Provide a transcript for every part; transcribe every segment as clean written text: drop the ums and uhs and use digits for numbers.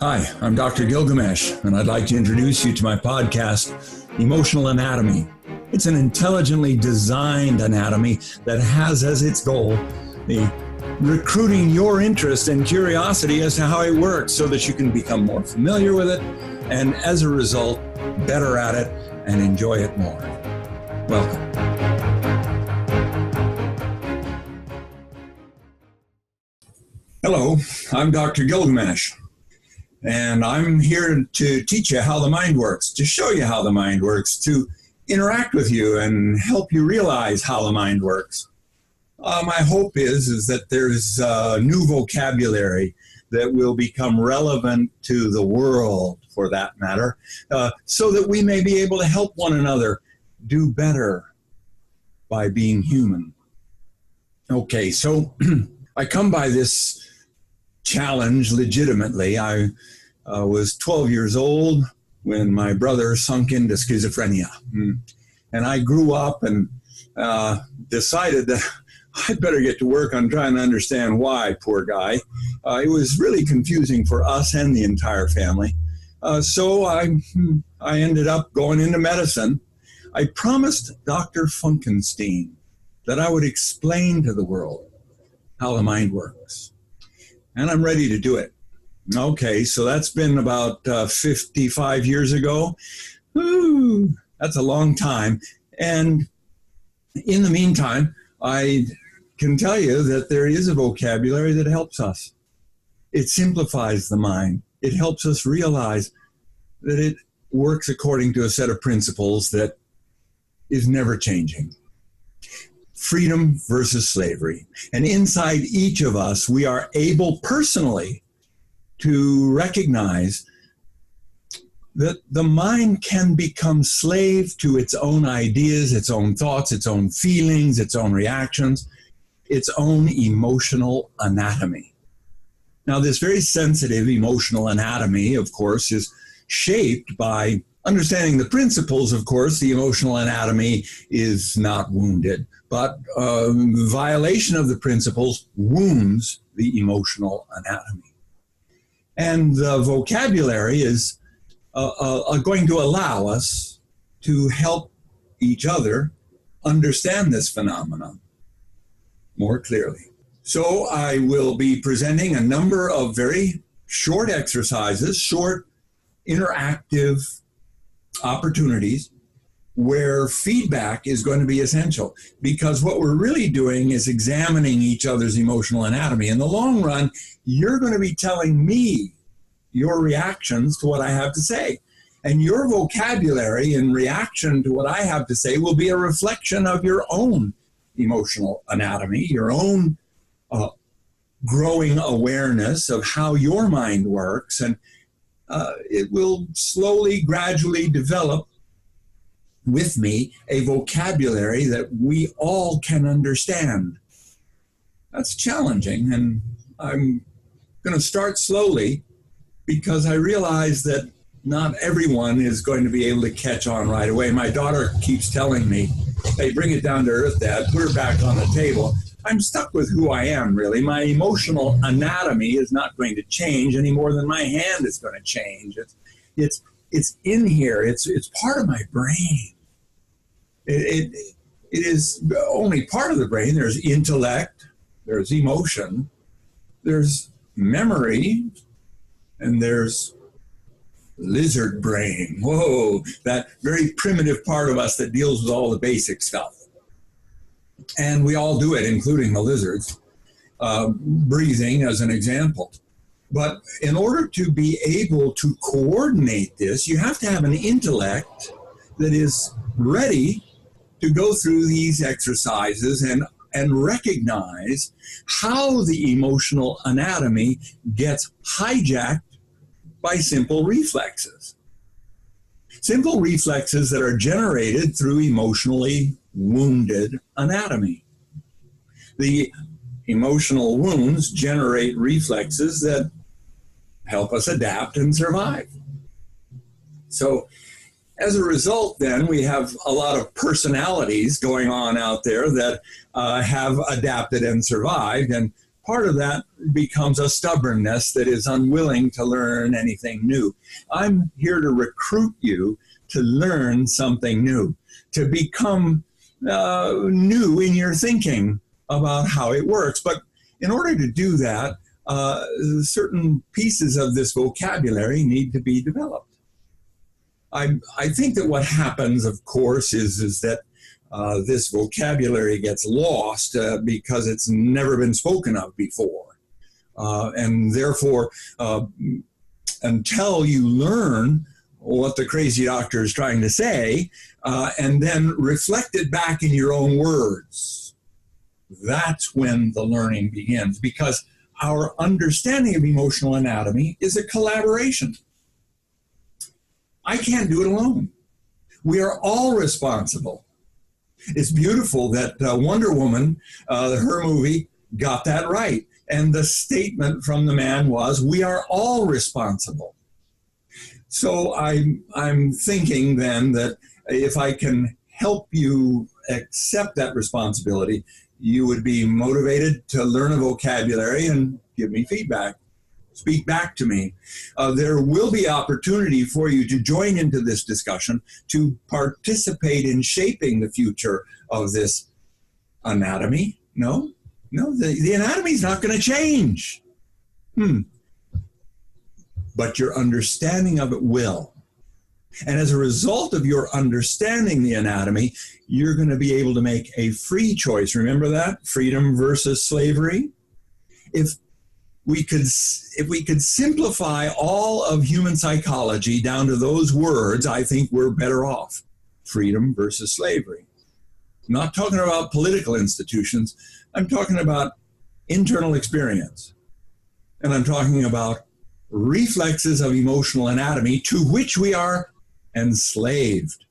Hi, I'm Dr. Gilgamesh, and I'd like to introduce you to my podcast, Emotional Anatomy. It's an intelligently designed anatomy that has as its goal the recruiting your interest and curiosity as to how it works so that you can become more familiar with it and, as a result, better at it and enjoy it more. Welcome. Hello, I'm Dr. Gilgamesh, and I'm here to teach you how the mind works, to show you how the mind works, to interact with you and help you realize how the mind works. My hope is that there's new vocabulary that will become relevant to the world, for that matter, so that we may be able to help one another do better by being human. Okay, so I come by this challenge legitimately. I was 12 years old when my brother sunk into schizophrenia. And I grew up and decided that I'd better get to work on trying to understand why, poor guy. It was really confusing for us and the entire family. So I ended up going into medicine. I promised Dr. Funkenstein that I would explain to the world how the mind works. And I'm ready to do it. Okay, so that's been about 55 years ago. Ooh, that's a long time. And in the meantime, I can tell you that there is a vocabulary that helps us. It simplifies the mind. It helps us realize that it works according to a set of principles that is never changing. Freedom versus slavery. And inside each of us, we are able personally to recognize that the mind can become slave to its own ideas, its own thoughts, its own feelings, its own reactions, its own emotional anatomy. Now, this very sensitive emotional anatomy, of course, is shaped by understanding the principles. Of course, the emotional anatomy is not wounded, but violation of the principles wounds the emotional anatomy. And the vocabulary is going to allow us to help each other understand this phenomenon more clearly. So I will be presenting a number of very short exercises, short interactive opportunities where feedback is going to be essential, because what we're really doing is examining each other's emotional anatomy. In the long run, you're going to be telling me your reactions to what I have to say. And your vocabulary in reaction to what I have to say will be a reflection of your own emotional anatomy, your own growing awareness of how your mind works. And it will slowly, gradually develop with me a vocabulary that we all can understand. That's challenging, and I'm going to start slowly because I realize that not everyone is going to be able to catch on right away. My daughter keeps telling me, hey, bring it down to earth, Dad. Put her back on the table. I'm stuck with who I am, really. My emotional anatomy is not going to change any more than my hand is going to change. It's in here. It's part of my brain. It is only part of the brain. There's intellect, there's emotion, there's memory, and there's lizard brain. Whoa, that very primitive part of us that deals with all the basic stuff. And we all do it, including the lizards, breathing as an example. But in order to be able to coordinate this, you have to have an intellect that is ready to go through these exercises and recognize how the emotional anatomy gets hijacked by simple reflexes. Simple reflexes that are generated through emotionally wounded anatomy. The emotional wounds generate reflexes that help us adapt and survive. So as a result, then, we have a lot of personalities going on out there that have adapted and survived, and part of that becomes a stubbornness that is unwilling to learn anything new. I'm here to recruit you to learn something new, to become new in your thinking about how it works. But in order to do that, certain pieces of this vocabulary need to be developed. I think that what happens, of course, is that this vocabulary gets lost because it's never been spoken of before. And therefore, until you learn what the crazy doctor is trying to say, and then reflect it back in your own words, that's when the learning begins, because our understanding of emotional anatomy is a collaboration. I can't do it alone. We are all responsible. It's beautiful that Wonder Woman, her movie, got that right. And the statement from the man was, we are all responsible. So I'm thinking then that if I can help you accept that responsibility, you would be motivated to learn a vocabulary and give me feedback. Speak back to me. There will be opportunity for you to join into this discussion, to participate in shaping the future of this anatomy. No, the anatomy is not going to change. But your understanding of it will. And as a result of your understanding the anatomy, you're going to be able to make a free choice. Remember that? Freedom versus slavery. If we could simplify all of human psychology down to those words, I think we're better off. Freedom versus slavery. I'm not talking about political institutions. I'm talking about internal experience. And I'm talking about reflexes of emotional anatomy to which we are enslaved.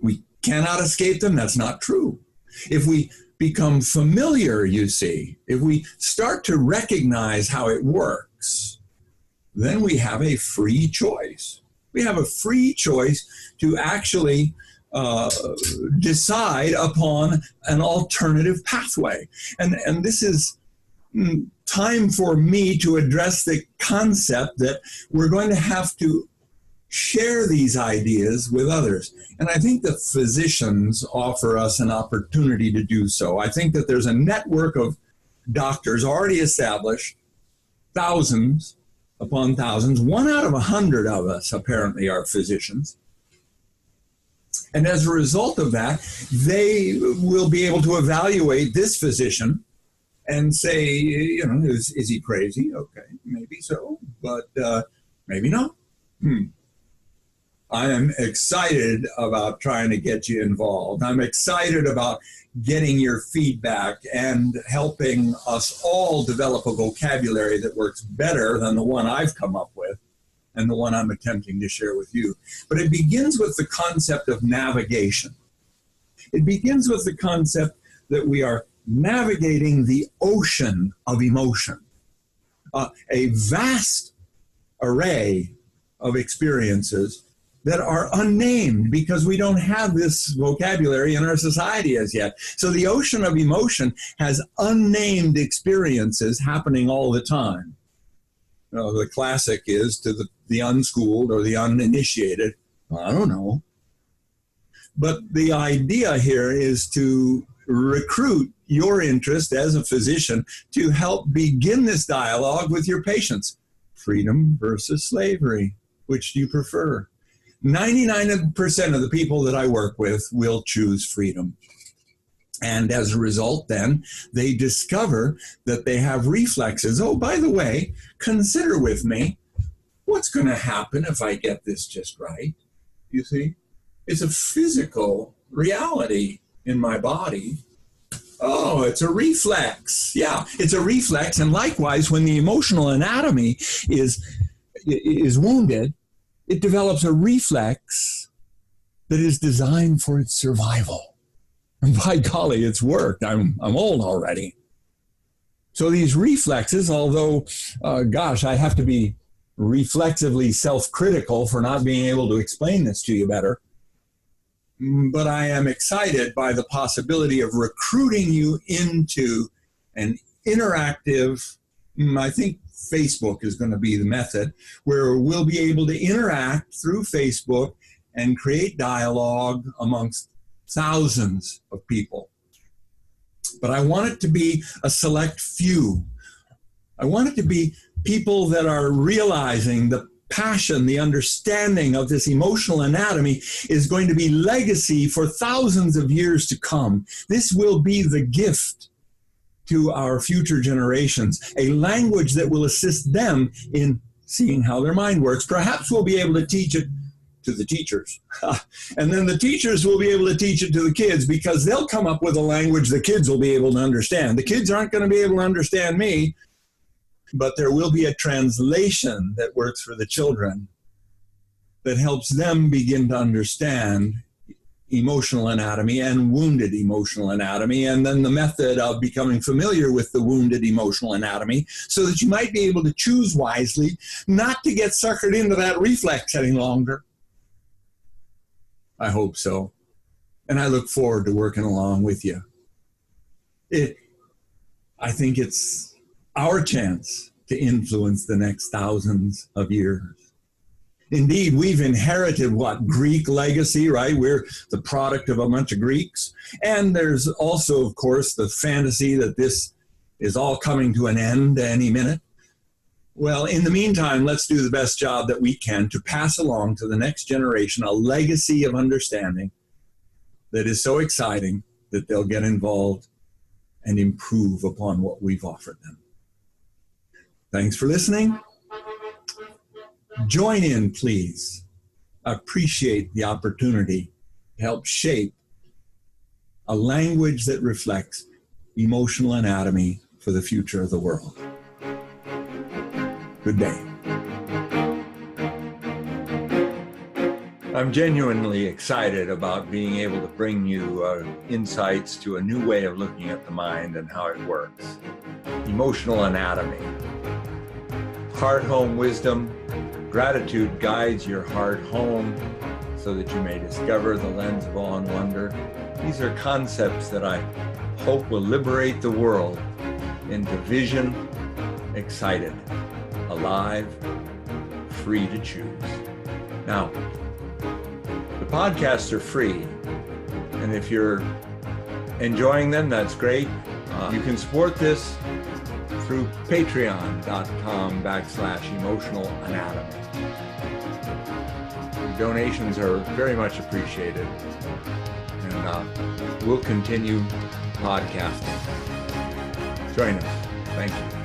We cannot escape them. That's not true. If we become familiar, you see, if we start to recognize how it works, then we have a free choice. We have a free choice to actually decide upon an alternative pathway. And this is time for me to address the concept that we're going to have to share these ideas with others. And I think that physicians offer us an opportunity to do so. I think that there's a network of doctors already established, thousands upon thousands. 1 out of 100 of us apparently are physicians. And as a result of that, they will be able to evaluate this physician and say, is he crazy? Okay, maybe so, but maybe not. I am excited about trying to get you involved. I'm excited about getting your feedback and helping us all develop a vocabulary that works better than the one I've come up with and the one I'm attempting to share with you. But it begins with the concept of navigation. It begins with the concept that we are navigating the ocean of emotion, a vast array of experiences that are unnamed because we don't have this vocabulary in our society as yet. So the ocean of emotion has unnamed experiences happening all the time. The classic is to the unschooled or the uninitiated, I don't know. But the idea here is to recruit your interest as a physician to help begin this dialogue with your patients. Freedom versus slavery. Which do you prefer? 99% of the people that I work with will choose freedom. And as a result, then, they discover that they have reflexes. Oh, by the way, consider with me, what's going to happen if I get this just right? You see? It's a physical reality in my body. Oh, it's a reflex. Yeah, it's a reflex. And likewise, when the emotional anatomy is wounded, it develops a reflex that is designed for its survival. And by golly, it's worked. I'm old already. So these reflexes, although, I have to be reflexively self-critical for not being able to explain this to you better, but I am excited by the possibility of recruiting you into an interactive, I think Facebook is going to be the method, where we'll be able to interact through Facebook and create dialogue amongst thousands of people. But I want it to be a select few. I want it to be people that are realizing the passion, the understanding of this emotional anatomy is going to be legacy for thousands of years to come. This will be the gift to our future generations, a language that will assist them in seeing how their mind works. Perhaps we'll be able to teach it to the teachers. And then the teachers will be able to teach it to the kids, because they'll come up with a language the kids will be able to understand. The kids aren't going to be able to understand me, but there will be a translation that works for the children that helps them begin to understand emotional anatomy and wounded emotional anatomy, and then the method of becoming familiar with the wounded emotional anatomy, so that you might be able to choose wisely, not to get suckered into that reflex any longer. I hope so. And I look forward to working along with you. I think it's our chance to influence the next thousands of years. Indeed, we've inherited Greek legacy, right? We're the product of a bunch of Greeks. And there's also, of course, the fantasy that this is all coming to an end any minute. Well, in the meantime, let's do the best job that we can to pass along to the next generation a legacy of understanding that is so exciting that they'll get involved and improve upon what we've offered them. Thanks for listening. Join in, please. I appreciate the opportunity to help shape a language that reflects emotional anatomy for the future of the world. Good day. I'm genuinely excited about being able to bring you insights to a new way of looking at the mind and how it works. Emotional anatomy. Heart-home wisdom. Gratitude guides your heart home so that you may discover the lens of awe and wonder. These are concepts that I hope will liberate the world into vision, excited, alive, free to choose. Now, the podcasts are free, and if you're enjoying them, that's great. You can support this through patreon.com/emotional anatomy. Your donations are very much appreciated, and we'll continue podcasting. Join us. Thank you.